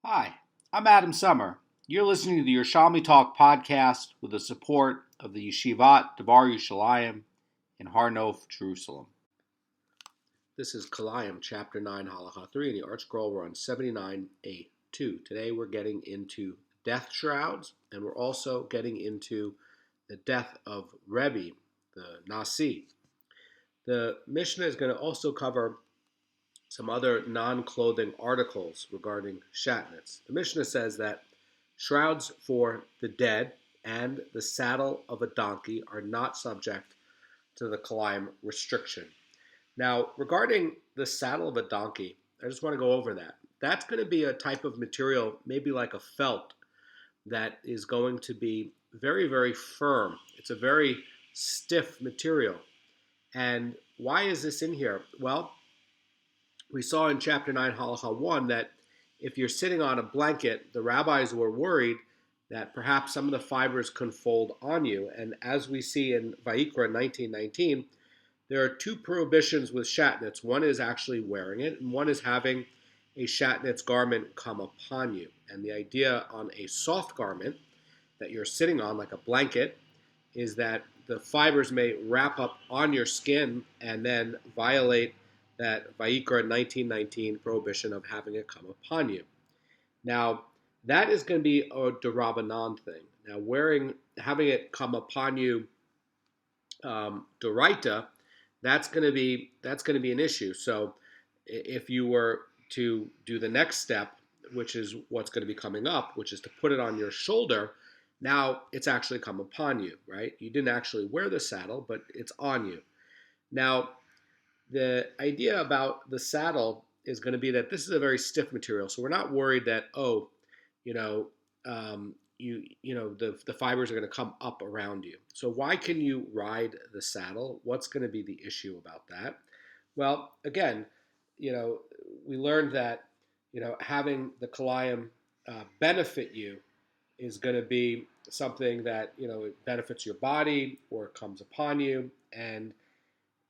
Hi, I'm Adam Summer. You're listening to the Yerushalmi Talk podcast with the support of the Yeshivat Devar Yerushalayim in Har Nof, Jerusalem. This is Kilayim, Chapter 9, Halacha 3, in the Art Scroll. We're on 79a2. Today we're getting into death shrouds, and we're also getting into the death of Rabbi, the Nasi. The Mishnah is going to also cover some other non-clothing articles regarding shatnez. The Mishnah says that shrouds for the dead and the saddle of a donkey are not subject to the Kilayim restriction. Now, regarding the saddle of a donkey, I just want to go over that. That's going to be a type of material, maybe like a felt, that is going to be very, very firm. It's a very stiff material. And why is this in here? Well, we saw in Chapter 9, Halacha 1, that if you're sitting on a blanket, the rabbis were worried that perhaps some of the fibers can fold on you. And as we see in Vayikra 19:19, there are two prohibitions with shatnez. One is actually wearing it, and one is having a shatnez garment come upon you. And the idea on a soft garment that you're sitting on, like a blanket, is that the fibers may wrap up on your skin and then violate that Vayikra 19:19 prohibition of having it come upon you. Now, that is going to be a d'Rabbanan thing. Now, having it come upon you, d'oraita, that's going to be an issue. So, if you were to do the next step, which is what's going to be coming up, which is to put it on your shoulder, now it's actually come upon you, right? You didn't actually wear the saddle, but it's on you. Now, the idea about the saddle is going to be that this is a very stiff material, so we're not worried that the fibers are going to come up around you. So why can you ride the saddle? What's going to be the issue about that? Well, again, we learned that having the Kilayim benefit you is going to be something that it benefits your body or it comes upon you. And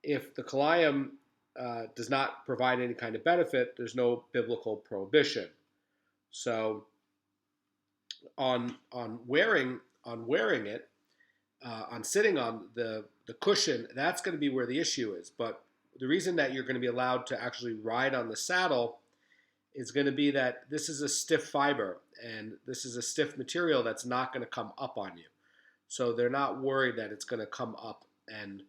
if the Kilayim does not provide any kind of benefit, there's no biblical prohibition. So on wearing it, on sitting on the cushion, that's going to be where the issue is. But the reason that you're going to be allowed to actually ride on the saddle is going to be that this is a stiff fiber and this is a stiff material that's not going to come up on you. So they're not worried that it's going to come up and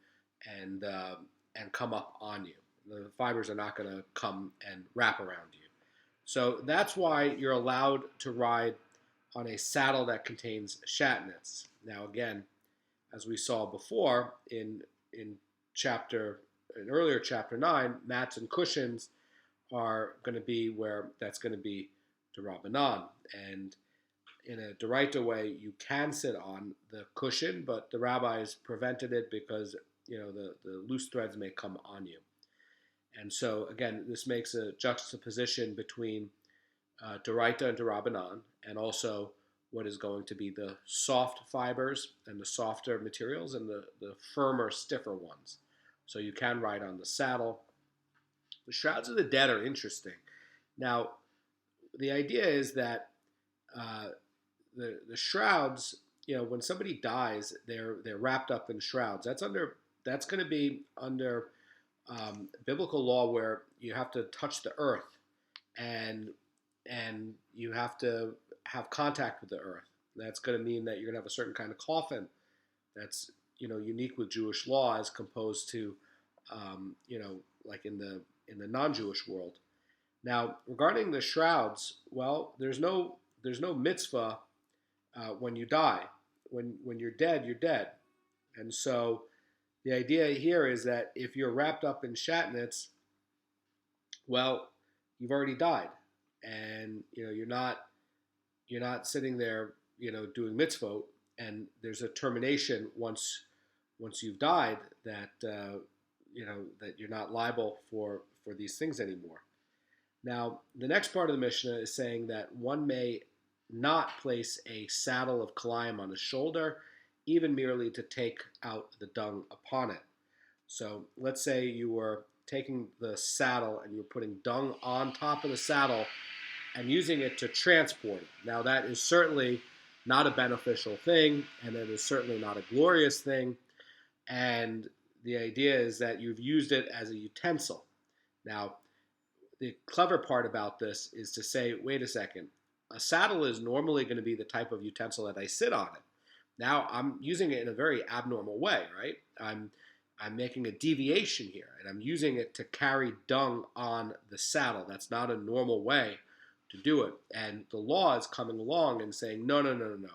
come up on you. The fibers are not going to come and wrap around you. So that's why you're allowed to ride on a saddle that contains shatnez. Now again, as we saw before in earlier chapter 9, mats and cushions are going to be where that's going to be d'Rabbanan. And in a d'oraita way, you can sit on the cushion, but the rabbis prevented it because the loose threads may come on you. And so, again, this makes a juxtaposition between d'oraita and d'Rabbanan, and also what is going to be the soft fibers and the softer materials and the firmer, stiffer ones. So you can ride on the saddle. The shrouds of the dead are interesting. Now, the idea is that the shrouds, when somebody dies, they're wrapped up in shrouds. That's going to be under biblical law where you have to touch the earth and you have to have contact with the earth. That's going to mean that you're going to have a certain kind of coffin that's unique with Jewish law as opposed to like in the non-Jewish world. Now, regarding the shrouds, well, there's no mitzvah when you die. When you're dead, you're dead. And so the idea here is that if you're wrapped up in shatnez, well, you've already died, and you're not sitting there doing mitzvot, and there's a termination once you've died that that you're not liable for these things anymore. Now, the next part of the Mishnah is saying that one may not place a saddle of Kilayim on his shoulder, even merely to take out the dung upon it. So let's say you were taking the saddle and you were putting dung on top of the saddle and using it to transport it. Now, that is certainly not a beneficial thing, and it is certainly not a glorious thing. And the idea is that you've used it as a utensil. Now, the clever part about this is to say, wait a second, a saddle is normally going to be the type of utensil that I sit on it. Now I'm using it in a very abnormal way, right? I'm making a deviation here, and I'm using it to carry dung on the saddle. That's not a normal way to do it. And the law is coming along and saying, no, no, no, no, no.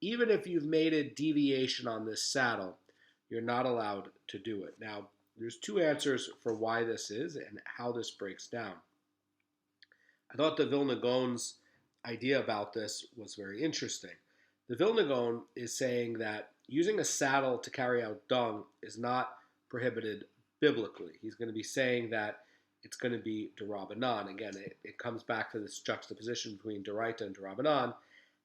Even if you've made a deviation on this saddle, you're not allowed to do it. Now, there's two answers for why this is and how this breaks down. I thought the Vilna Goan's idea about this was very interesting. The Vilna Goan is saying that using a saddle to carry out dung is not prohibited biblically. He's going to be saying that it's going to be d'Rabbanan. Again, it comes back to this juxtaposition between d'Oraita and d'Rabbanan.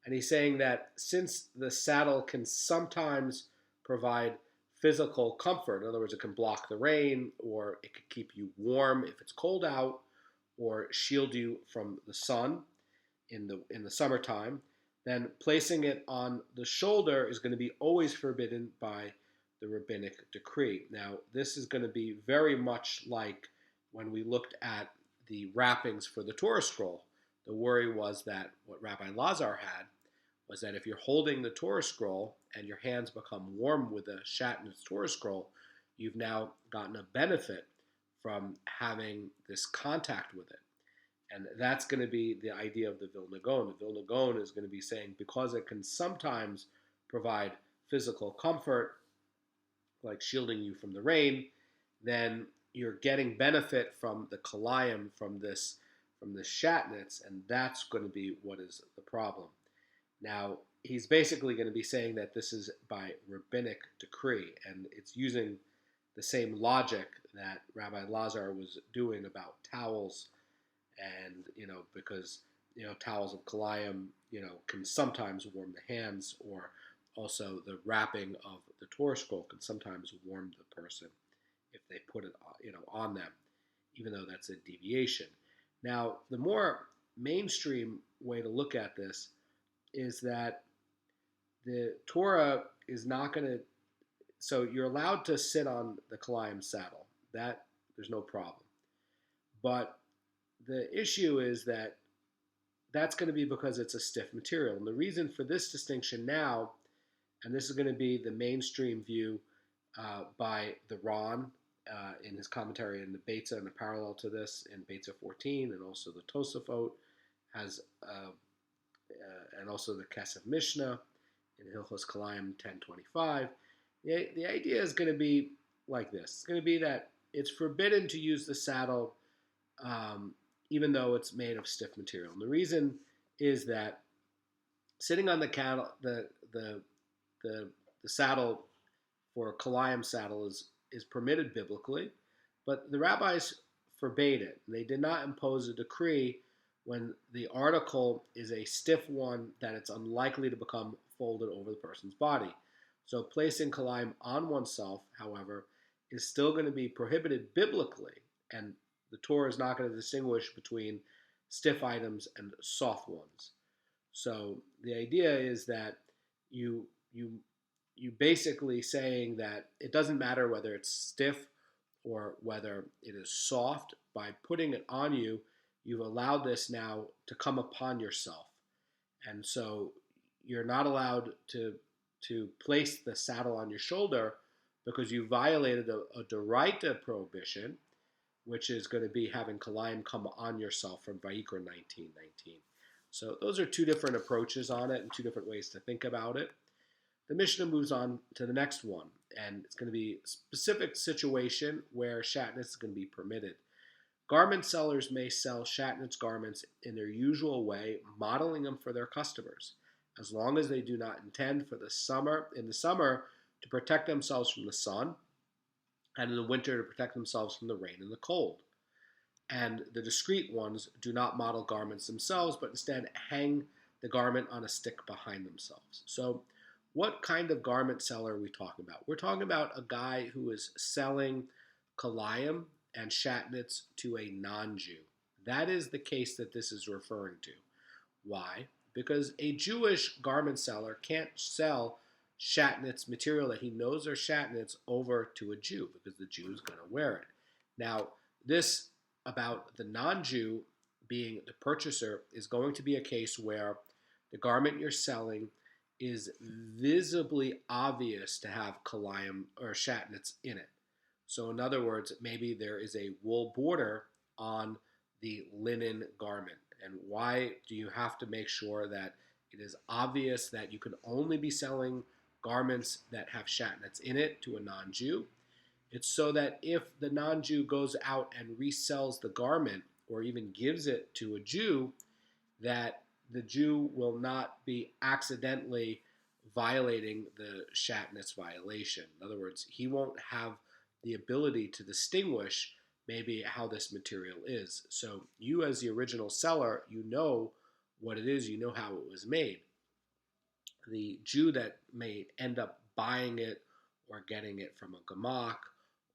And he's saying that since the saddle can sometimes provide physical comfort, in other words, it can block the rain, or it could keep you warm if it's cold out, or shield you from the sun in the summertime, then placing it on the shoulder is going to be always forbidden by the rabbinic decree. Now, this is going to be very much like when we looked at the wrappings for the Torah scroll. The worry was that what Rabbi Lazar had was that if you're holding the Torah scroll and your hands become warm with the shatnez Torah scroll, you've now gotten a benefit from having this contact with it. And that's going to be the idea of the Vilna Goan. The Vilna Goan is going to be saying because it can sometimes provide physical comfort, like shielding you from the rain, then you're getting benefit from the Kilayim, from this shatnez, and that's going to be what is the problem. Now, he's basically going to be saying that this is by rabbinic decree, and it's using the same logic that Rabbi Lazar was doing about towels, and because towels of Kilayim can sometimes warm the hands, or also the wrapping of the Torah scroll can sometimes warm the person if they put it on them, even though that's a deviation. Now, the more mainstream way to look at this is that the Torah is not going to, so you're allowed to sit on the Kilayim saddle. That, there's no problem. But the issue is that that's going to be because it's a stiff material. And the reason for this distinction now, and this is going to be the mainstream view by the Ron in his commentary in the Beitza, and a parallel to this in Beitza 14, and also the Tosafot has, and also the Kesef Mishnah in Hilchos Kilayim 10:25. The idea is going to be like this. It's going to be that it's forbidden to use the saddle even though it's made of stiff material. And the reason is that sitting on the saddle for a Kilayim saddle is permitted biblically, but the rabbis forbade it. They did not impose a decree when the article is a stiff one that it's unlikely to become folded over the person's body. So placing Kilayim on oneself, however, is still going to be prohibited biblically, and the Torah is not going to distinguish between stiff items and soft ones. So the idea is that you basically saying that it doesn't matter whether it's stiff or whether it is soft. By putting it on you, you've allowed this now to come upon yourself. And so you're not allowed to place the saddle on your shoulder because you violated a d'Oraita prohibition, which is going to be having Kilayim come on yourself from Vayikra 19:19. So those are two different approaches on it and two different ways to think about it. The Mishnah moves on to the next one, and it's going to be a specific situation where shatnez is going to be permitted. Garment sellers may sell shatnez garments in their usual way, modeling them for their customers, as long as they do not intend in the summer to protect themselves from the sun, and in the winter to protect themselves from the rain and the cold. And the discreet ones do not model garments themselves, but instead hang the garment on a stick behind themselves. So what kind of garment seller are we talking about? We're talking about a guy who is selling Kilayim and shatnez to a non-Jew. That is the case that this is referring to. Why? Because a Jewish garment seller can't sell shatnez material that he knows are shatnez over to a Jew because the Jew is going to wear it. Now, this about the non-Jew being the purchaser is going to be a case where the garment you're selling is visibly obvious to have kilayim or shatnez in it. So in other words, maybe there is a wool border on the linen garment. And why do you have to make sure that it is obvious that you can only be selling garments that have shatnez in it to a non-Jew? It's so that if the non-Jew goes out and resells the garment or even gives it to a Jew, that the Jew will not be accidentally violating the shatnez violation. In other words, he won't have the ability to distinguish maybe how this material is. So you as the original seller, you know what it is, you know how it was made. The Jew that may end up buying it or getting it from a gamak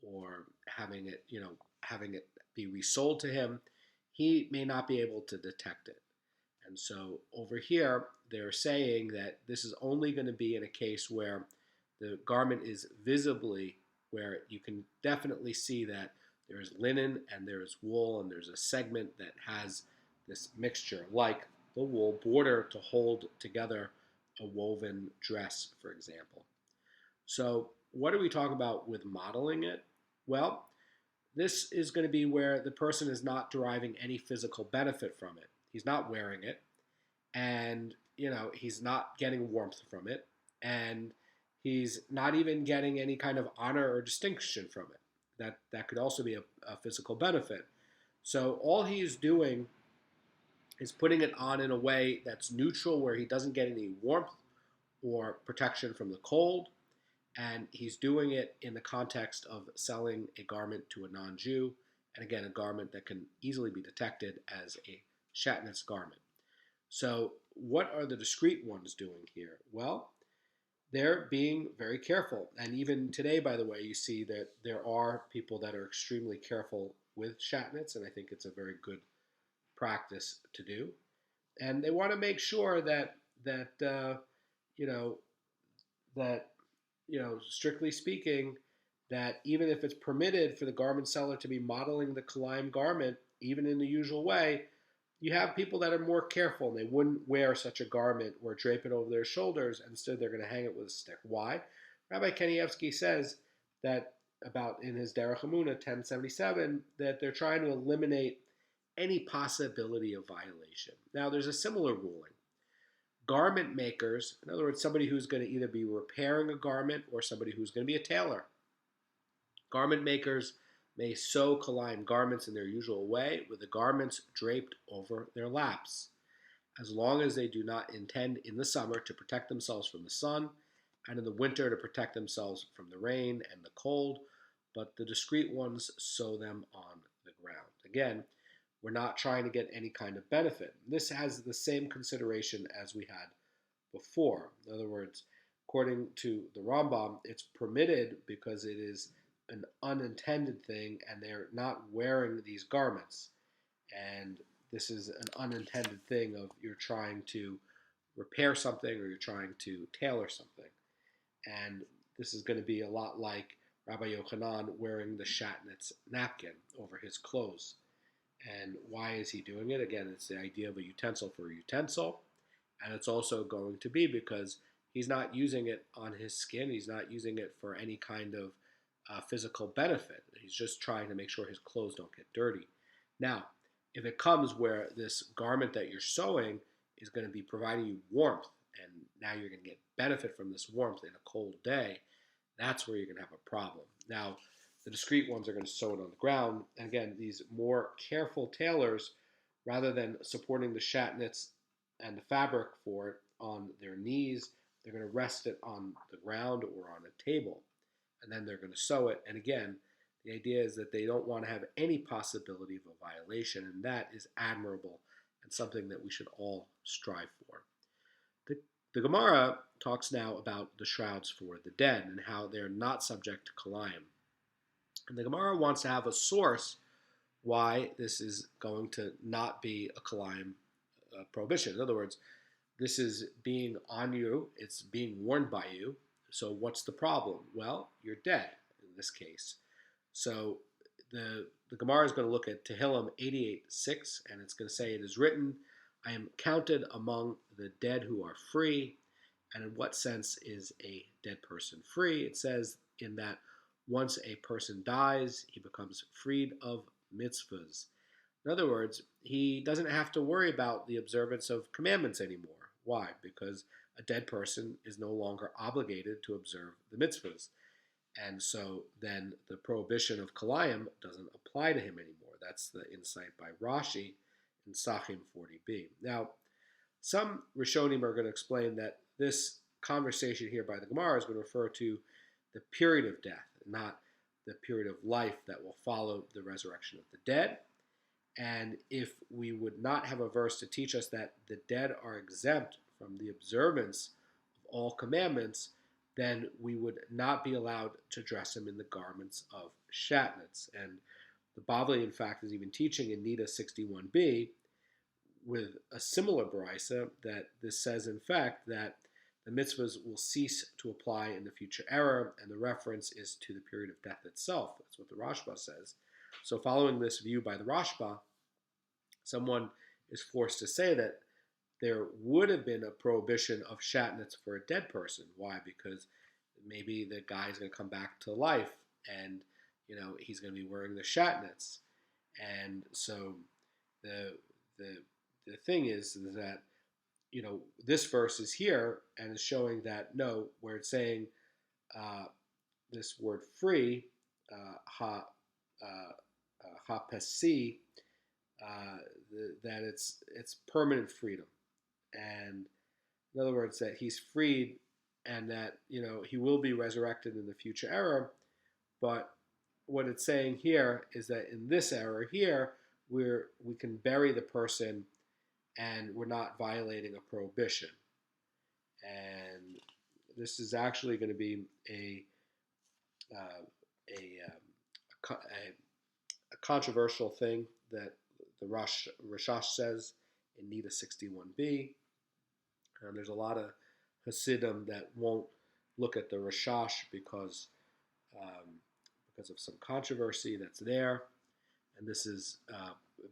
or having it be resold to him, he may not be able to detect it. And so over here, they're saying that this is only going to be in a case where the garment is visibly, where you can definitely see that there's linen and there's wool and there's a segment that has this mixture, like the wool border to hold together a woven dress, for example. So what do we talk about with modeling it? Well, this is going to be where the person is not deriving any physical benefit from it. He's not wearing it, and he's not getting warmth from it, and he's not even getting any kind of honor or distinction from it. That could also be a physical benefit. So all he is doing is putting it on in a way that's neutral, where he doesn't get any warmth or protection from the cold, and he's doing it in the context of selling a garment to a non-Jew, and again, a garment that can easily be detected as a shatnez garment. So what are the discreet ones doing here? Well, they're being very careful. And even today, by the way, you see that there are people that are extremely careful with shatnez, and I think it's a very good practice to do. And they want to make sure that strictly speaking, that even if it's permitted for the garment seller to be modeling the Kilayim garment, even in the usual way, you have people that are more careful, and they wouldn't wear such a garment or drape it over their shoulders. Instead, they're going to hang it with a stick. Why? Rabbi Kanievsky says that about in his Derech Emunah 1077 that they're trying to eliminate any possibility of violation. Now, there's a similar ruling. Garment makers, in other words, somebody who's going to either be repairing a garment or somebody who's going to be a tailor. Garment makers may sew Kilayim garments in their usual way with the garments draped over their laps, as long as they do not intend in the summer to protect themselves from the sun and in the winter to protect themselves from the rain and the cold, but the discreet ones sew them on the ground. Again, we're not trying to get any kind of benefit. This has the same consideration as we had before. In other words, according to the Rambam, it's permitted because it is an unintended thing and they're not wearing these garments. And this is an unintended thing of you're trying to repair something or you're trying to tailor something. And this is going to be a lot like Rabbi Yochanan wearing the shatnez napkin over his clothes. And why is he doing it? Again, it's the idea of a utensil for a utensil. And it's also going to be because he's not using it on his skin. He's not using it for any kind of physical benefit. He's just trying to make sure his clothes don't get dirty. Now, if it comes where this garment that you're sewing is going to be providing you warmth, and now you're going to get benefit from this warmth in a cold day, that's where you're going to have a problem. Now, the discreet ones are going to sew it on the ground. And again, these more careful tailors, rather than supporting the shatnez and the fabric for it on their knees, they're going to rest it on the ground or on a table. And then they're going to sew it. And again, the idea is that they don't want to have any possibility of a violation, and that is admirable and something that we should all strive for. The Gemara talks now about the shrouds for the dead and how they're not subject to Kilayim. And the Gemara wants to have a source why this is going to not be a Kilayim prohibition. In other words, this is being on you, it's being worn by you. So what's the problem? Well, you're dead in this case. So the Gemara is going to look at Tehillim 88:6, and it's going to say, "It is written, I am counted among the dead who are free." And in what sense is a dead person free? It says in that once a person dies, he becomes freed of mitzvahs. In other words, he doesn't have to worry about the observance of commandments anymore. Why? Because a dead person is no longer obligated to observe the mitzvahs. And so then the prohibition of Kilayim doesn't apply to him anymore. That's the insight by Rashi in Sachim 40b. Now, some Rishonim are going to explain that this conversation here by the Gemara is going to refer to the period of death, not the period of life that will follow the resurrection of the dead. And if we would not have a verse to teach us that the dead are exempt from the observance of all commandments, then we would not be allowed to dress him in the garments of shatnez. And the Bavli, in fact, is even teaching in Nida 61b with a similar brisa that this says, in fact, that the mitzvahs will cease to apply in the future era, and the reference is to the period of death itself. That's what the Rashba says. So following this view by the Rashba, someone is forced to say that there would have been a prohibition of shatnez for a dead person. Why? Because maybe the guy is going to come back to life, and he's going to be wearing the shatnez. And so the thing is that this verse is here and is showing that no, where it's saying this word free, ha-pesi, that it's permanent freedom. And in other words, that he's freed and that he will be resurrected in the future era. But what it's saying here is that in this era here, we can bury the person and we're not violating a prohibition. And this is actually going to be a controversial thing that the Rashash says in Nida 61b. There's a lot of Hasidim that won't look at the Rashash because of some controversy that's there. And this is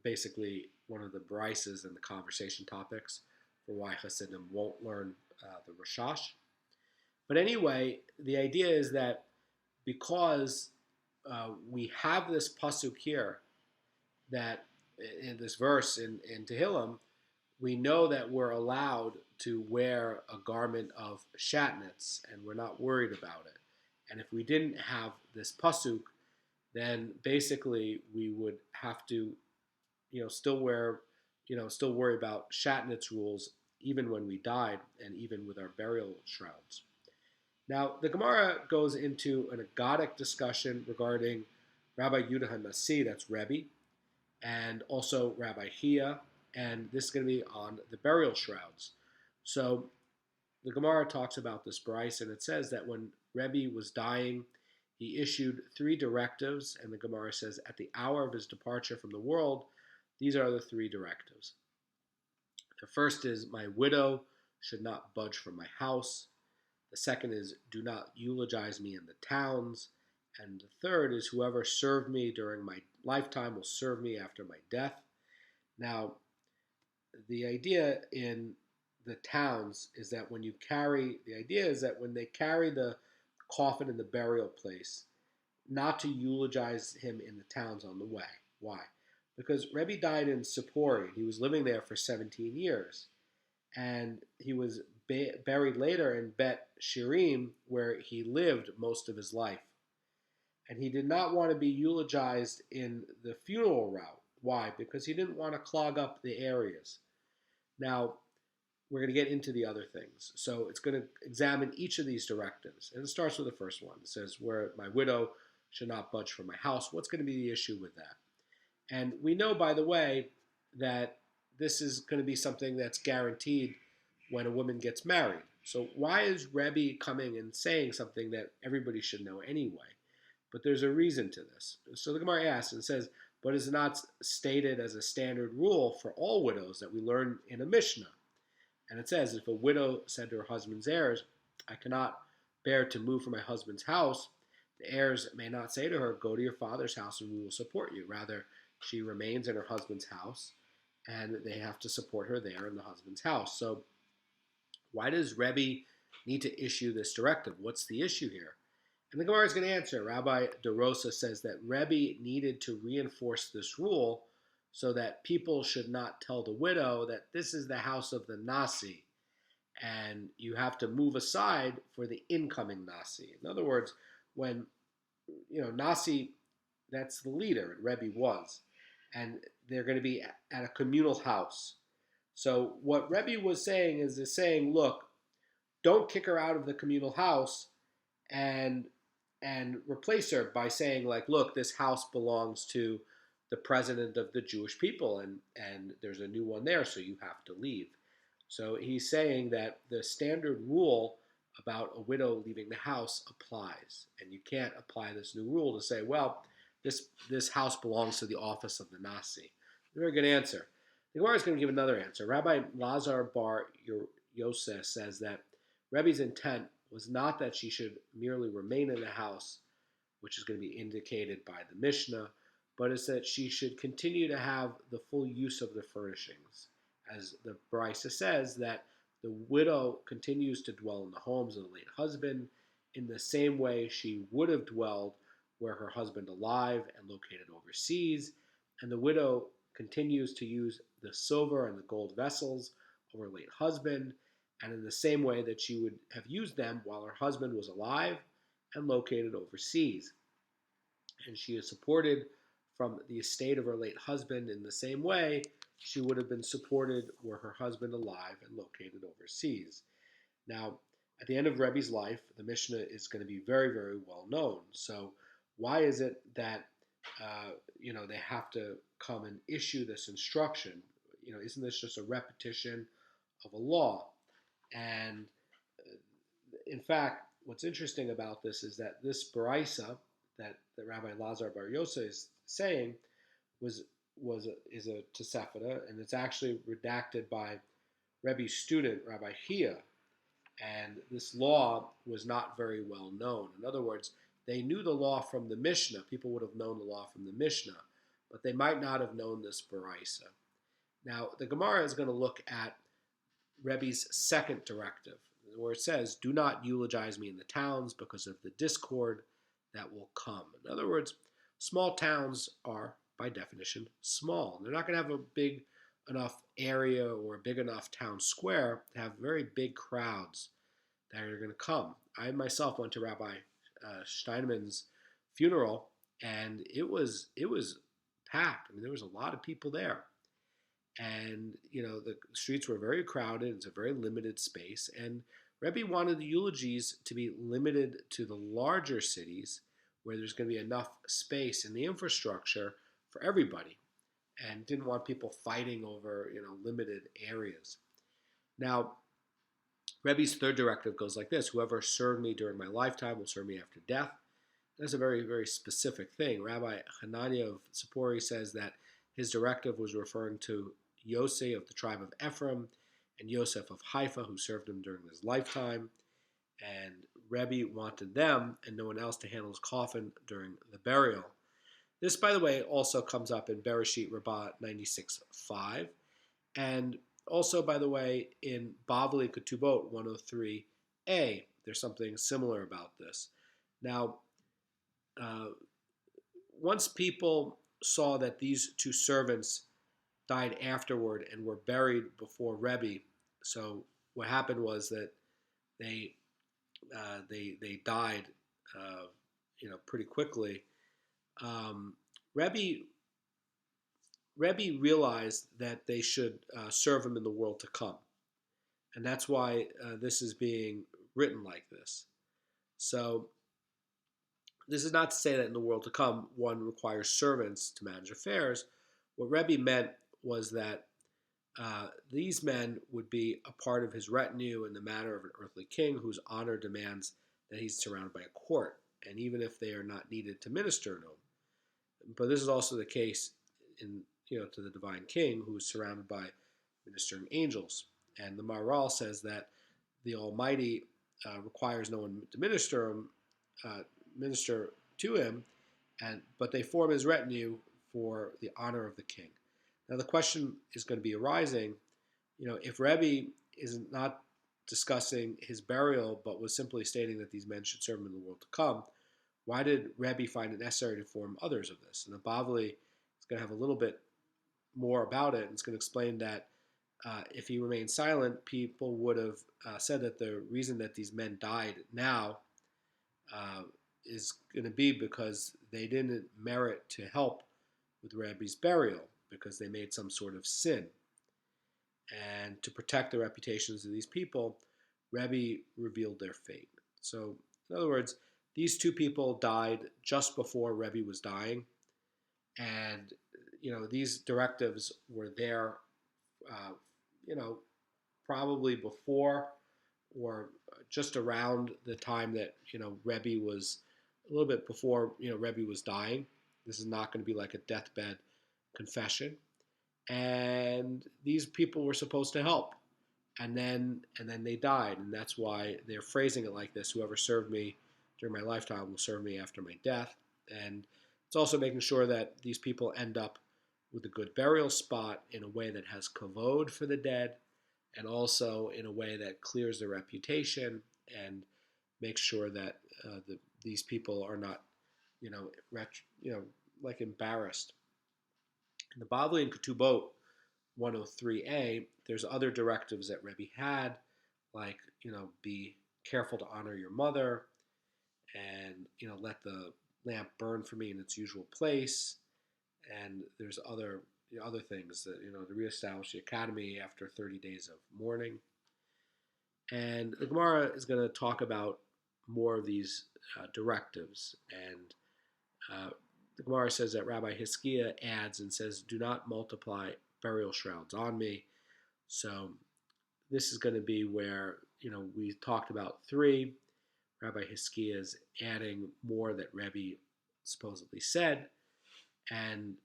basically one of the brises and the conversation topics for why Hasidim won't learn the Rashash. But anyway, the idea is that because we have this pasuk here, that in this verse in Tehillim, we know that we're allowed to wear a garment of shatnez, and we're not worried about it. And if we didn't have this pasuk, then basically we would have to, still worry about shatnez rules even when we died and even with our burial shrouds. Now, the Gemara goes into an agadic discussion regarding Rabbi Yudah HaNasi's, that's Rabbi, and also Rabbi Chia, and this is going to be on the burial shrouds. So the Gemara talks about this bryce, and it says that when Rabbi was dying, he issued 3 directives, and the Gemara says at the hour of his departure from the world, these are the 3 directives. The first is, my widow should not budge from my house. The second is, do not eulogize me in the towns. And the third is, whoever served me during my lifetime will serve me after my death. Now, the idea in the towns is that when they carry the coffin in the burial place, not to eulogize him in the towns on the way. Why? Because Rebbe died in Sipori. He was living there for 17 years. And he was buried later in Bet Shiurim, where he lived most of his life. And he did not want to be eulogized in the funeral route. Why? Because he didn't want to clog up the areas. Now, we're going to get into the other things. So it's going to examine each of these directives. And it starts with the first one. It says, where my widow should not budge from my house. What's going to be the issue with that? And we know, by the way, that this is going to be something that's guaranteed when a woman gets married. So why is Rebbe coming and saying something that everybody should know anyway? But there's a reason to this. So the Gemara asks and says, but is not stated as a standard rule for all widows that we learn in a Mishnah. And it says, if a widow said to her husband's heirs, I cannot bear to move from my husband's house, the heirs may not say to her, go to your father's house and we will support you. Rather, she remains in her husband's house, and they have to support her there in the husband's house. So why does Rabbi need to issue this directive? What's the issue here? And the Gemara is going to answer. Rabbi DeRosa says that Rabbi needed to reinforce this rule so that people should not tell the widow that this is the house of the Nasi, and you have to move aside for the incoming Nasi. In other words, when, Nasi, that's the leader, and Rebbe was, and they're going to be at a communal house. So what Rebbe was saying is saying, look, don't kick her out of the communal house and replace her by saying, like, look, this house belongs to the president of the Jewish people, and there's a new one there, so you have to leave. So he's saying that the standard rule about a widow leaving the house applies, and you can't apply this new rule to say, well, this house belongs to the office of the Nasi. Very good answer. The Gemara is going to give another answer. Rabbi Lazar bar Yosef says that Rebbe's intent was not that she should merely remain in the house, which is going to be indicated by the Mishnah, but is that she should continue to have the full use of the furnishings. As the Brisa says, that the widow continues to dwell in the homes of the late husband in the same way she would have dwelled were her husband alive and located overseas, and the widow continues to use the silver and the gold vessels of her late husband, and in the same way that she would have used them while her husband was alive and located overseas. And she is supported from the estate of her late husband in the same way she would have been supported were her husband alive and located overseas. Now, at the end of Rebbe's life, the Mishnah is going to be very, very well known. So why is it that they have to come and issue this instruction? Isn't this just a repetition of a law? And in fact, what's interesting about this is that this Baraisa that Rabbi Lazar bar Yosef is saying is a Tosefta, and it's actually redacted by Rebbe's student, Rabbi Hia. And this law was not very well known. In other words, they knew the law from the Mishnah. People would have known the law from the Mishnah, but they might not have known this Baraisa. Now, the Gemara is going to look at Rebbe's second directive, where it says, do not eulogize me in the towns because of the discord that will come. In other words, small towns are, by definition, small. They're not going to have a big enough area or a big enough town square to have very big crowds that are going to come. I myself went to Rabbi Steinman's funeral, and it was packed. I mean, there was a lot of people there. And, the streets were very crowded. It's a very limited space. And Rebbe wanted the eulogies to be limited to the larger cities where there's going to be enough space in the infrastructure for everybody, and didn't want people fighting over, limited areas. Now, Rebbe's third directive goes like this: whoever served me during my lifetime will serve me after death. That's a very, very specific thing. Rabbi Hanania of Tzipori says that his directive was referring to Yosef of the tribe of Ephraim and Yosef of Haifa, who served him during his lifetime. And Rebbe wanted them and no one else to handle his coffin during the burial. This, by the way, also comes up in Bereshit Rabbah 96.5. And also, by the way, in Bavli Ketubot 103a, there's something similar about this. Now, once people saw that these two servants died afterward and were buried before Rebbe, so what happened was that they died, pretty quickly. Rebbe realized that they should serve him in the world to come, and that's why this is being written like this. So this is not to say that in the world to come one requires servants to manage affairs. What Rebbe meant was that these men would be a part of his retinue in the manner of an earthly king whose honor demands that he's surrounded by a court, and even if they are not needed to minister to him. But this is also the case in to the divine king, who is surrounded by ministering angels. And the Maharal says that the Almighty requires no one to minister to him, but they form his retinue for the honor of the king. Now the question is going to be arising, if Rebbe is not discussing his burial, but was simply stating that these men should serve him in the world to come, why did Rebbe find it necessary to inform others of this? And the Bavli is going to have a little bit more about it, and it's going to explain that if he remained silent, people would have said that the reason that these men died now is going to be because they didn't merit to help with Rebbe's burial, because they made some sort of sin. And to protect the reputations of these people, Rebbe revealed their fate. So, in other words, these two people died just before Rebbe was dying, and these directives were there, probably before or just around the time that Rebbe was a little bit before Rebbe was dying. This is not going to be like a deathbed confession. And these people were supposed to help, and then they died, and that's why they're phrasing it like this: whoever served me during my lifetime will serve me after my death. And it's also making sure that these people end up with a good burial spot in a way that has kavod for the dead, and also in a way that clears their reputation and makes sure that these people are not like embarrassed. In the Bavli and Ketubot 103a, there's other directives that Rebbe had, like, be careful to honor your mother, and, let the lamp burn for me in its usual place. And there's other things that, to reestablish the academy after 30 days of mourning. And the Gemara is going to talk about more of these directives. And the Gemara says that Rabbi Hiskiah adds and says, do not multiply burial shrouds on me. So this is going to be where, we talked about 3. Rabbi Hiskiah is adding more that Rebbe supposedly said. And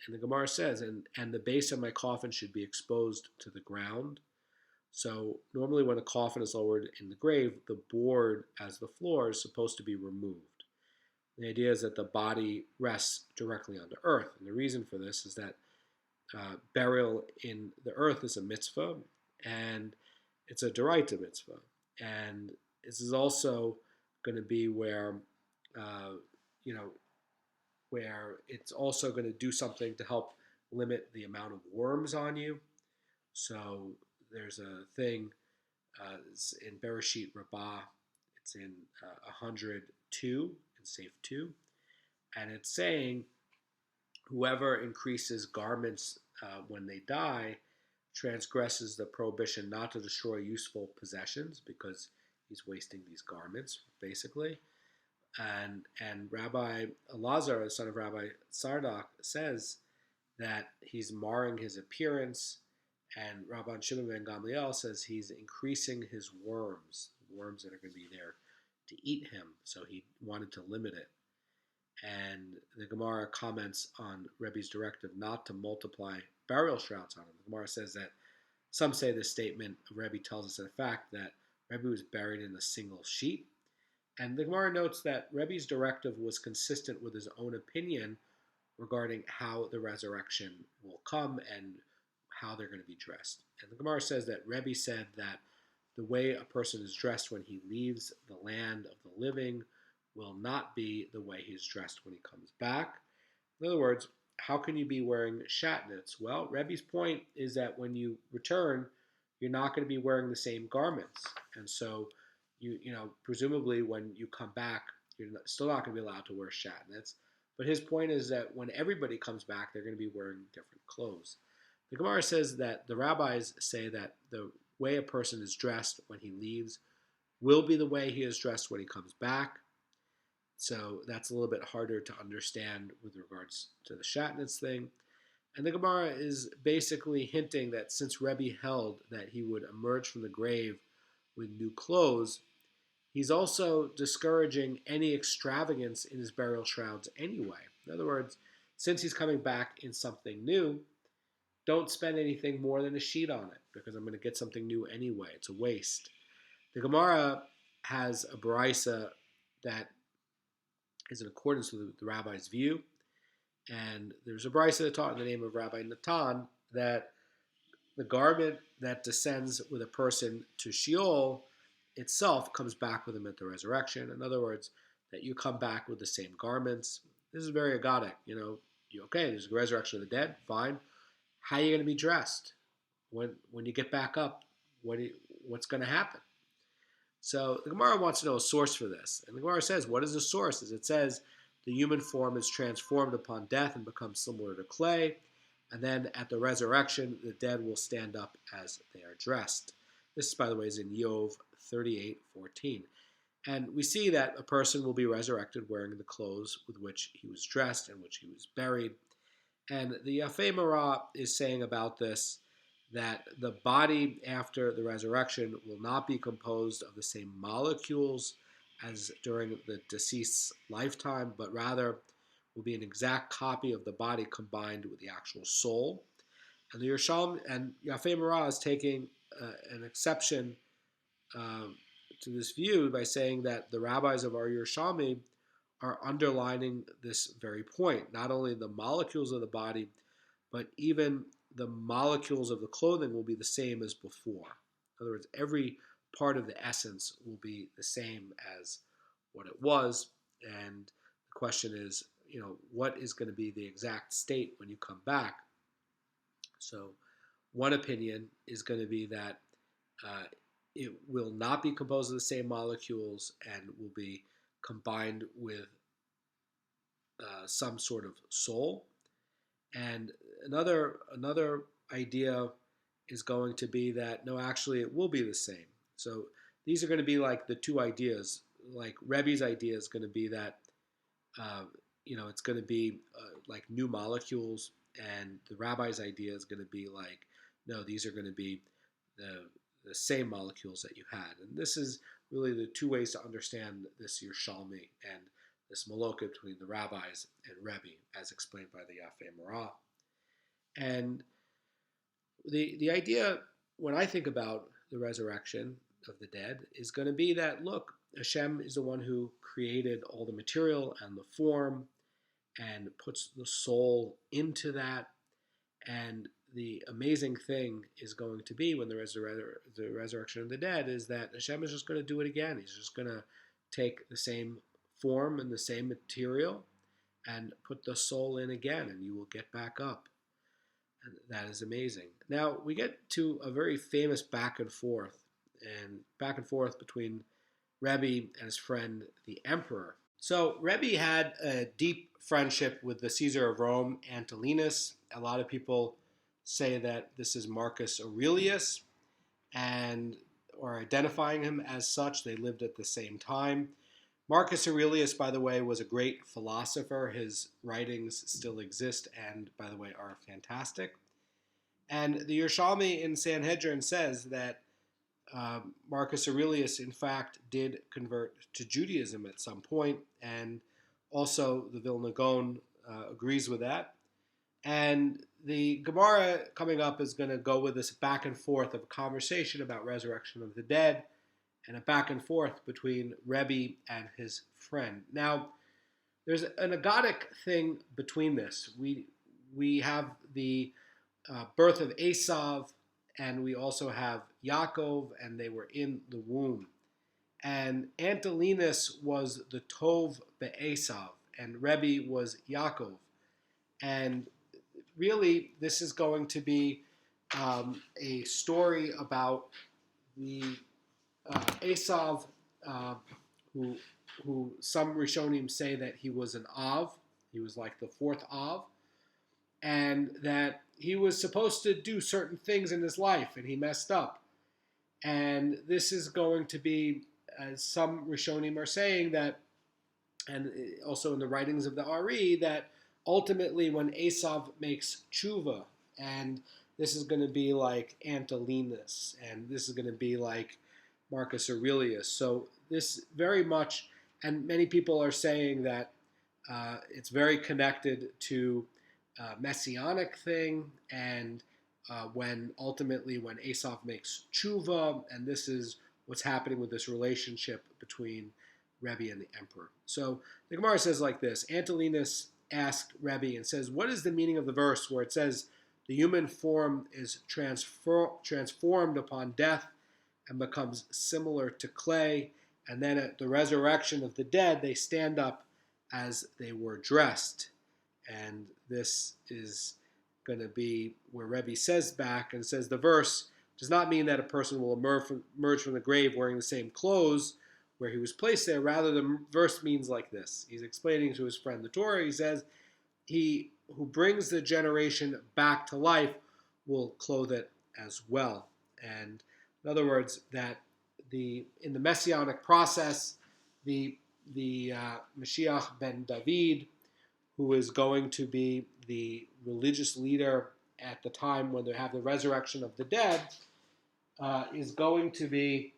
the Gemara says, and the base of my coffin should be exposed to the ground. So normally when a coffin is lowered in the grave, the board as the floor is supposed to be removed. The idea is that the body rests directly on the earth. And the reason for this is that burial in the earth is a mitzvah, and it's a d'oraita mitzvah. And this is also going to be where, where it's also going to do something to help limit the amount of worms on you. So there's a thing it's in Bereshit Rabbah, it's in 102, in Safe 2, and it's saying whoever increases garments when they die transgresses the prohibition not to destroy useful possessions, because he's wasting these garments, basically. And Rabbi Elazar, the son of Rabbi Sardak, says that he's marring his appearance, and Rabban Shimon ben Gamliel says he's increasing his worms that are going to be there to eat him, so he wanted to limit it. And the Gemara comments on Rebbe's directive not to multiply burial shrouds on him. The Gemara says that some say this statement of Rebbe tells us in fact that Rebbe was buried in a single sheet. And the Gemara notes that Rebbe's directive was consistent with his own opinion regarding how the resurrection will come and how they're going to be dressed. And the Gemara says that Rebbe said that the way a person is dressed when he leaves the land of the living will not be the way he's dressed when he comes back. In other words, how can you be wearing shatnez? Well, Rebbe's point is that when you return, you're not going to be wearing the same garments. And so, presumably when you come back, you're still not going to be allowed to wear shatnez. But his point is that when everybody comes back, they're going to be wearing different clothes. The Gemara says that the rabbis say that the way a person is dressed when he leaves will be the way he is dressed when he comes back. So that's a little bit harder to understand with regards to the shatnez thing. And the Gemara is basically hinting that since Rebbe held that he would emerge from the grave with new clothes, he's also discouraging any extravagance in his burial shrouds anyway. In other words, since he's coming back in something new, don't spend anything more than a sheet on it, because I'm going to get something new anyway. It's a waste. The Gemara has a brisa that is in accordance with the rabbi's view, and there's a brisa that taught in the name of Rabbi Natan that the garment that descends with a person to Sheol itself comes back with him at the resurrection. In other words, that you come back with the same garments. This is very agadic. Okay, there's a resurrection of the dead, fine. How are you going to be dressed when you get back up? What's going to happen? So the Gemara wants to know a source for this. And the Gemara says, what is the source? As it says, the human form is transformed upon death and becomes similar to clay. And then at the resurrection, the dead will stand up as they are dressed. This, by the way, is in Yov 38:14. And we see that a person will be resurrected wearing the clothes with which he was dressed and which he was buried. And the Yafei Marah is saying about this that the body after the resurrection will not be composed of the same molecules as during the deceased's lifetime, but rather will be an exact copy of the body combined with the actual soul. And the Yerushalmi and Yafei Marah is taking an exception to this view by saying that the rabbis of our Yerushalmi are underlining this very point. Not only the molecules of the body, but even the molecules of the clothing will be the same as before. In other words, every part of the essence will be the same as what it was. And the question is, what is going to be the exact state when you come back? So one opinion is going to be that it will not be composed of the same molecules and will be combined with some sort of soul. And another idea is going to be that, no, actually it will be the same. So these are going to be like the two ideas. Like Rebbe's idea is going to be that, it's going to be like new molecules, and the rabbi's idea is going to be like, no, these are going to be the same molecules that you had. And this is really the two ways to understand this Yerushalmi and this maloka between the rabbis and Rebbe, as explained by the Yafei Marah. And the idea, when I think about the resurrection of the dead, is going to be that, look, Hashem is the one who created all the material and the form and puts the soul into that. And the amazing thing is going to be when the resurrection of the dead is that Hashem is just going to do it again. He's just going to take the same form and the same material and put the soul in again, and you will get back up. And that is amazing. Now we get to a very famous back and forth between Rabbi and his friend the emperor. So Rabbi had a deep friendship with the Caesar of Rome, Antoninus. A lot of people say that this is Marcus Aurelius, or identifying him as such. They lived at the same time. Marcus Aurelius, by the way, was a great philosopher. His writings still exist and, by the way, are fantastic. And the Yerushalmi in Sanhedrin says that Marcus Aurelius, in fact, did convert to Judaism at some point, and also the Vilna Goan agrees with that. And the Gemara coming up is going to go with this back and forth of a conversation about resurrection of the dead, and a back and forth between Rebbe and his friend. Now, there's an agadic thing between this. We have the birth of Esav, and we also have Yaakov, and they were in the womb. And Antoninus was the Tov be'Esav, and Rebbe was Yaakov. And really, this is going to be a story about the Esav, who some Rishonim say that he was an Av. He was like the fourth Av, and that he was supposed to do certain things in his life, and he messed up. And this is going to be, as some Rishonim are saying, that, and also in the writings of the Ari, that ultimately when Esav makes tshuva, and this is going to be like Antoninus, and this is going to be like Marcus Aurelius. So this very much, and many people are saying that It's very connected to messianic thing, and when Esav makes tshuva, and this is what's happening with this relationship between Rebbe and the emperor. So the Gemara says like this: Antolinus asked Rebbe and says, "What is the meaning of the verse where it says the human form is transformed upon death and becomes similar to clay, and then at the resurrection of the dead they stand up as they were dressed?" And this is going to be where Rebbe says back and says the verse does not mean that a person will emerge from the grave wearing the same clothes where he was placed there. Rather, the verse means like this. He's explaining to his friend the Torah. He says, he who brings the generation back to life will clothe it as well. And in other words, that in the messianic process, the Mashiach ben David, who is going to be the religious leader at the time when they have the resurrection of the dead, is going to be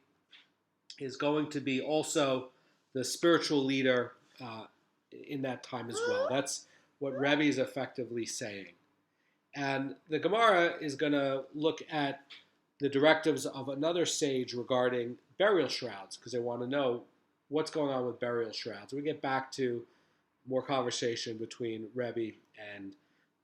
also the spiritual leader in that time as well. That's what Rebbe is effectively saying. And the Gemara is going to look at the directives of another sage regarding burial shrouds, because they want to know what's going on with burial shrouds. We get back to more conversation between Rebbe and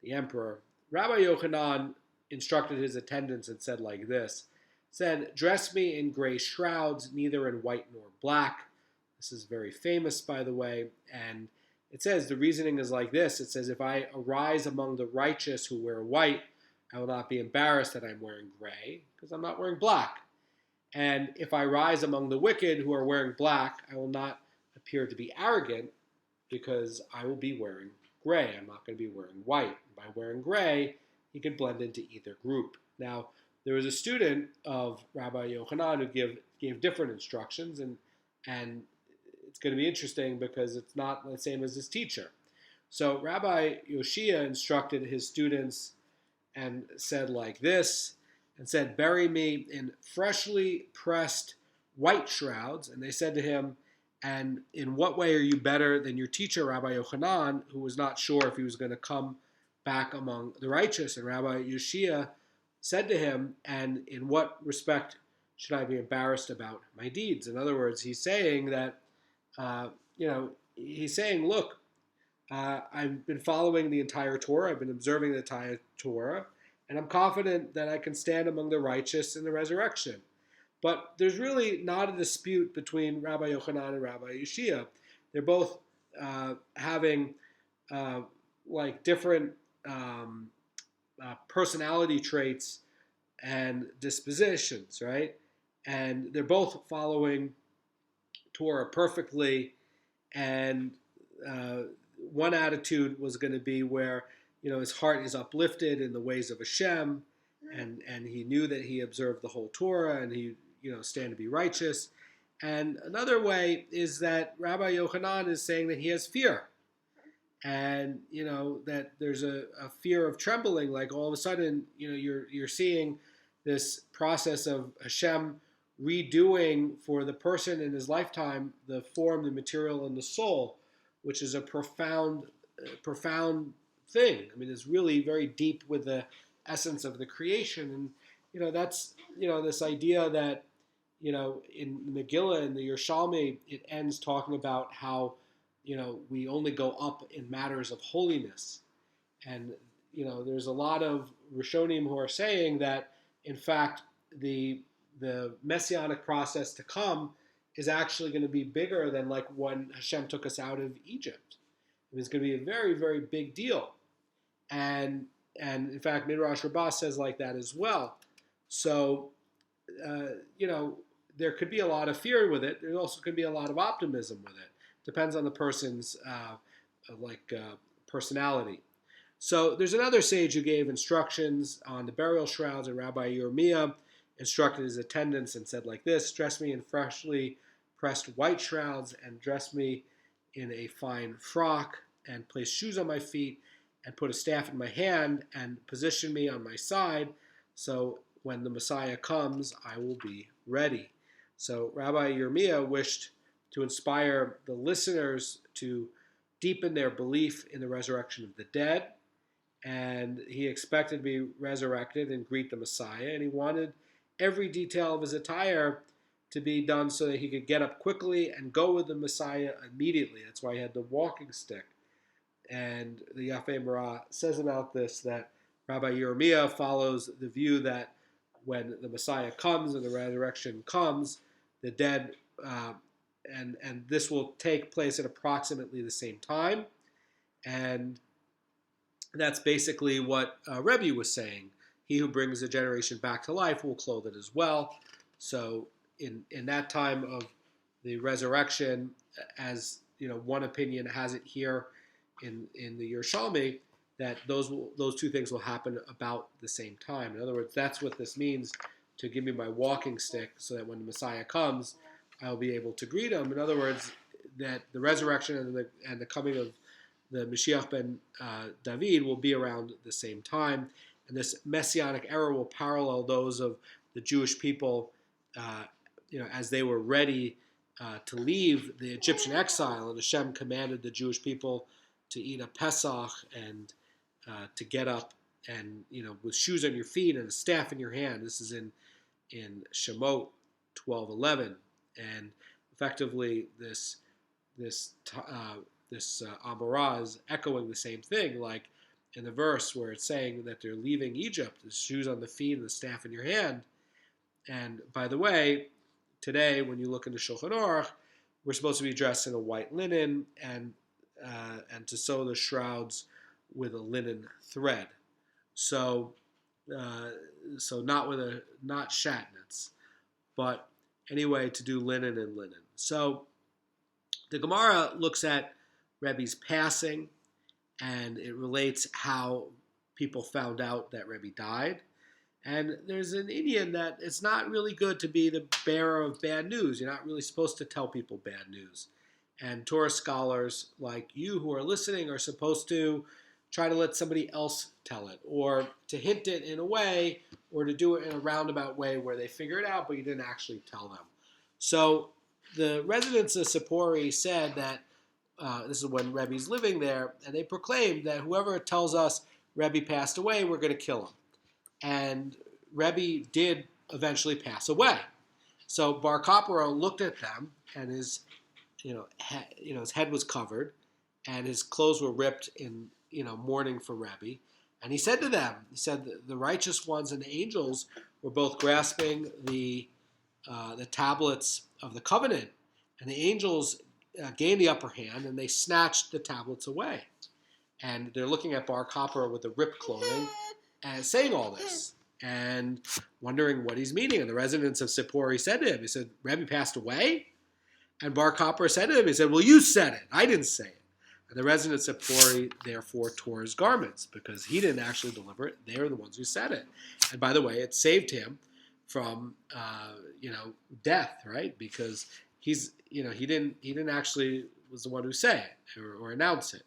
the emperor. Rabbi Yochanan instructed his attendants and said like this, said, "Dress me in gray shrouds, neither in white nor black." This is very famous, by the way, and it says, the reasoning is like this. It says, if I arise among the righteous who wear white, I will not be embarrassed that I'm wearing gray, because I'm not wearing black. And if I rise among the wicked who are wearing black, I will not appear to be arrogant, because I will be wearing gray. I'm not going to be wearing white. By wearing gray, he could blend into either group. Now, there was a student of Rabbi Yochanan who gave different instructions, and it's going to be interesting because it's not the same as his teacher. So Rabbi Yoshia instructed his students and said like this, and said, "Bury me in freshly pressed white shrouds." And they said to him, "And in what way are you better than your teacher, Rabbi Yochanan, who was not sure if he was going to come back among the righteous?" And Rabbi Yoshia said to him, "And in what respect should I be embarrassed about my deeds?" In other words, he's saying that, look, I've been following the entire Torah, I've been observing the entire Torah, and I'm confident that I can stand among the righteous in the resurrection. But there's really not a dispute between Rabbi Yochanan and Rabbi Yoshia. They're both having different personality traits and dispositions, right? And they're both following Torah perfectly. And one attitude was going to be where, his heart is uplifted in the ways of Hashem, and he knew that he observed the whole Torah, and he, stand to be righteous. And another way is that Rabbi Yochanan is saying that he has fear. And, that there's a fear of trembling, like all of a sudden, you're seeing this process of Hashem redoing for the person in his lifetime the form, the material, and the soul, which is a profound thing. I mean, it's really very deep with the essence of the creation. And, that's, this idea that, in Megillah, in the Yerushalmi, it ends talking about how, we only go up in matters of holiness. And, there's a lot of Rishonim who are saying that, in fact, the messianic process to come is actually going to be bigger than like when Hashem took us out of Egypt. I mean, it's going to be a very, very big deal. And in fact, Midrash Rabbah says like that as well. So, there could be a lot of fear with it. There also could be a lot of optimism with it. Depends on the person's personality. So there's another sage who gave instructions on the burial shrouds, and Rabbi Yirmiyah instructed his attendants and said like this: "Dress me in freshly pressed white shrouds, and dress me in a fine frock, and place shoes on my feet, and put a staff in my hand, and position me on my side, so when the Messiah comes, I will be ready." So Rabbi Yirmiyah wished to inspire the listeners to deepen their belief in the resurrection of the dead. And he expected to be resurrected and greet the Messiah. And he wanted every detail of his attire to be done so that he could get up quickly and go with the Messiah immediately. That's why he had the walking stick. And the Yafei Marah says about this that Rabbi Yerushalmi follows the view that when the Messiah comes and the resurrection comes, the dead, and this will take place at approximately the same time. And that's basically what Rabbi was saying. He who brings a generation back to life will clothe it as well. So in that time of the resurrection, as one opinion has it here in the Yerushalmi, that those two things will happen about the same time. In other words, that's what this means, to give me my walking stick so that when the Messiah comes, I'll be able to greet him. In other words, that the resurrection and the coming of the Mashiach ben David will be around the same time. And this messianic era will parallel those of the Jewish people, as they were ready to leave the Egyptian exile, and Hashem commanded the Jewish people to eat a Pesach and to get up and, with shoes on your feet and a staff in your hand. This is in Shemot 12:11, and effectively this Amorah is echoing the same thing, like in the verse where it's saying that they're leaving Egypt, the shoes on the feet and the staff in your hand. And by the way, today when you look into Shulchan Aruch, we're supposed to be dressed in a white linen and to sew the shrouds with a linen thread. So not shatnez, but anyway, to do linen and linen. So the Gemara looks at Rebbe's passing, and it relates how people found out that Rebbe died. And there's an Indian that it's not really good to be the bearer of bad news. You're not really supposed to tell people bad news. And Torah scholars like you who are listening are supposed to try to let somebody else tell it, or to hint it in a way, or to do it in a roundabout way where they figure it out, but you didn't actually tell them. So the residents of Sippori said that this is when Rebbe's living there, and they proclaimed that whoever tells us Rebbe passed away, we're going to kill him. And Rebbe did eventually pass away. So Bar Koppara looked at them, and his head was covered, and his clothes were ripped in mourning for Rebbe. And he said to them, the righteous ones and the angels were both grasping the tablets of the covenant, and the angels gained the upper hand, and they snatched the tablets away. And they're looking at Bar Koppara with the ripped clothing and saying all this and wondering what he's meaning. And the residents of Sippori said to him, he said, Rebbe passed away? And Bar Koppara said to him, he said, well, you said it. I didn't say it. And the residents of Sippori therefore tore his garments, because he didn't actually deliver it. They were the ones who said it. And by the way, it saved him from, death, right? Because he didn't actually was the one who say it or announce it.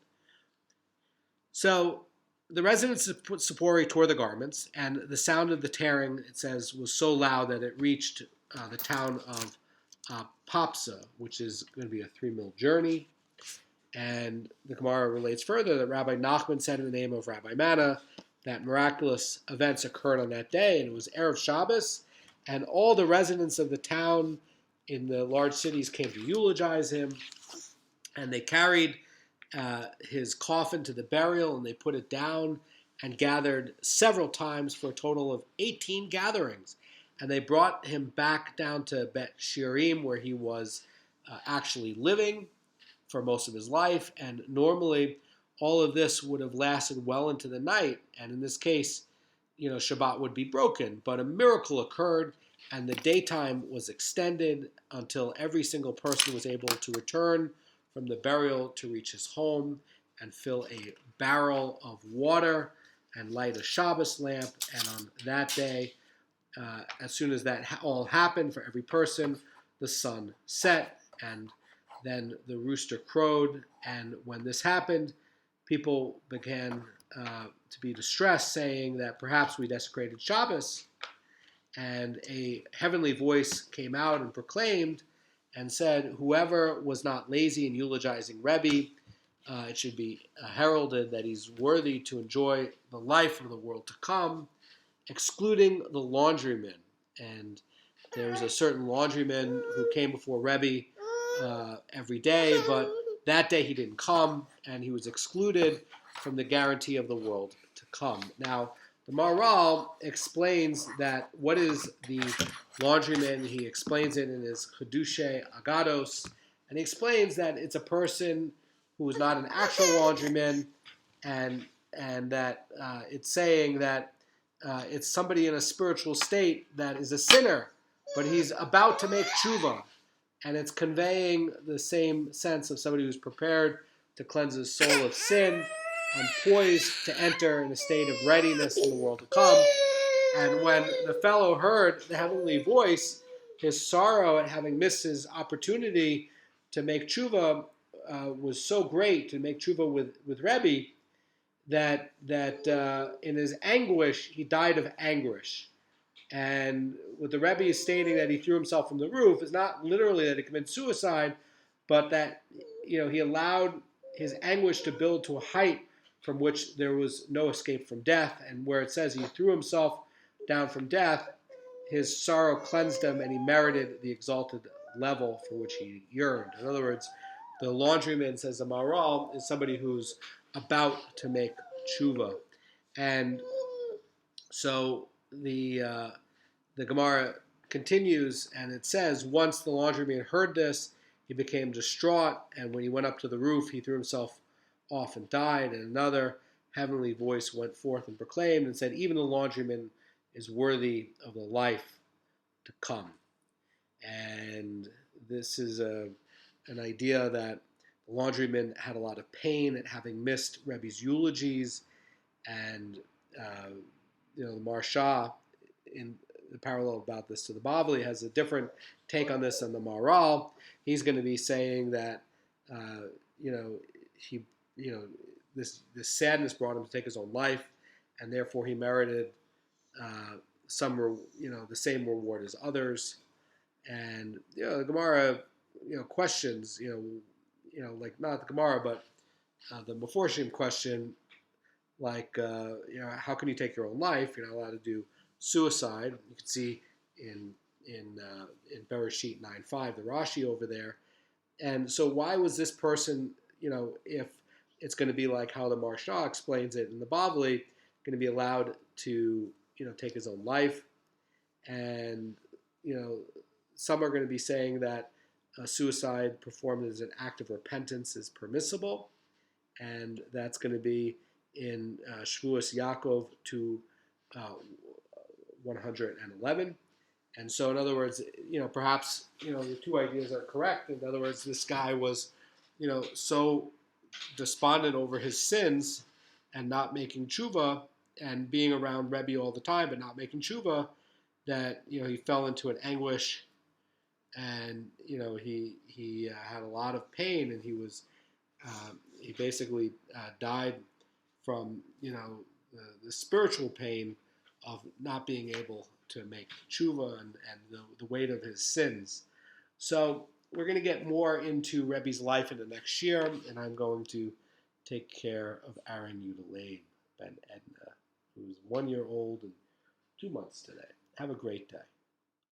So the residents of Sippori tore the garments, and the sound of the tearing, it says, was so loud that it reached the town of Popsa, which is going to be a 3-mile journey. And the Gemara relates further that Rabbi Nachman said in the name of Rabbi Manna that miraculous events occurred on that day, and it was Erev Shabbos, and all the residents of the town in the large cities came to eulogize him, and they carried his coffin to the burial, and they put it down and gathered several times for a total of 18 gatherings. And they brought him back down to Bet Shiurim, where he was actually living for most of his life. And normally, all of this would have lasted well into the night. And in this case, Shabbat would be broken. But a miracle occurred, and the daytime was extended until every single person was able to return from the burial to reach his home and fill a barrel of water and light a Shabbos lamp. And on that day, as soon as that all happened for every person, the sun set, and then the rooster crowed. And when this happened, people began to be distressed, saying that perhaps we desecrated Shabbos. And a heavenly voice came out and proclaimed and said, whoever was not lazy in eulogizing Rebbe, it should be heralded that he's worthy to enjoy the life of the world to come, excluding the laundryman. And there was a certain laundryman who came before Rebbe every day, but that day he didn't come, and he was excluded from the guarantee of the world to come. Now, the Maharal explains that what is the laundryman. He explains it in his Chedushe Agados, and he explains that it's a person who is not an actual laundryman, and that it's saying that it's somebody in a spiritual state that is a sinner, but he's about to make tshuva, and it's conveying the same sense of somebody who's prepared to cleanse his soul of sin and poised to enter in a state of readiness in the world to come. And when the fellow heard the heavenly voice, his sorrow at having missed his opportunity to make tshuva was so great, to make tshuva with Rebbe, that in his anguish, he died of anguish. And what the Rebbe is stating that he threw himself from the roof is not literally that he committed suicide, but that he allowed his anguish to build to a height from which there was no escape from death. And where it says he threw himself down from death, his sorrow cleansed him, and he merited the exalted level for which he yearned. In other words, the laundryman, says the Maharal, is somebody who's about to make tshuva. And so the Gemara continues, and it says, once the laundryman heard this, he became distraught, and when he went up to the roof, he threw himself off and died. And another heavenly voice went forth and proclaimed and said, even the laundryman is worthy of the life to come. And this is an idea that the laundryman had a lot of pain at having missed Rebbe's eulogies, and the Maharsha, in the parallel about this to the Bavli, has a different take on this than the Maharal. He's going to be saying that this sadness brought him to take his own life, and therefore he merited the same reward as others. And the Gemara questions, like not the Gemara, but the Meforshim question, like how can you take your own life? You're not allowed to do suicide. You can see in Bereshit 9:5, the Rashi over there. And so why was this person, if it's going to be like how the Maharsha explains it in the Bavli, going to be allowed to take his own life? And some are going to be saying that suicide performed as an act of repentance is permissible, and that's going to be in Shvuas Yaakov to 111. And so, in other words, perhaps the two ideas are correct. In other words, this guy was, so despondent over his sins and not making tshuva, and being around Rebbe all the time but not making tshuva, that he fell into an anguish, and he had a lot of pain, and he basically died from the spiritual pain of not being able to make tshuva and the weight of his sins. So we're going to get more into Rebbe's life in the next year, and I'm going to take care of Aaron Yudah Ben Edna, who's 1 year old and 2 months today. Have a great day.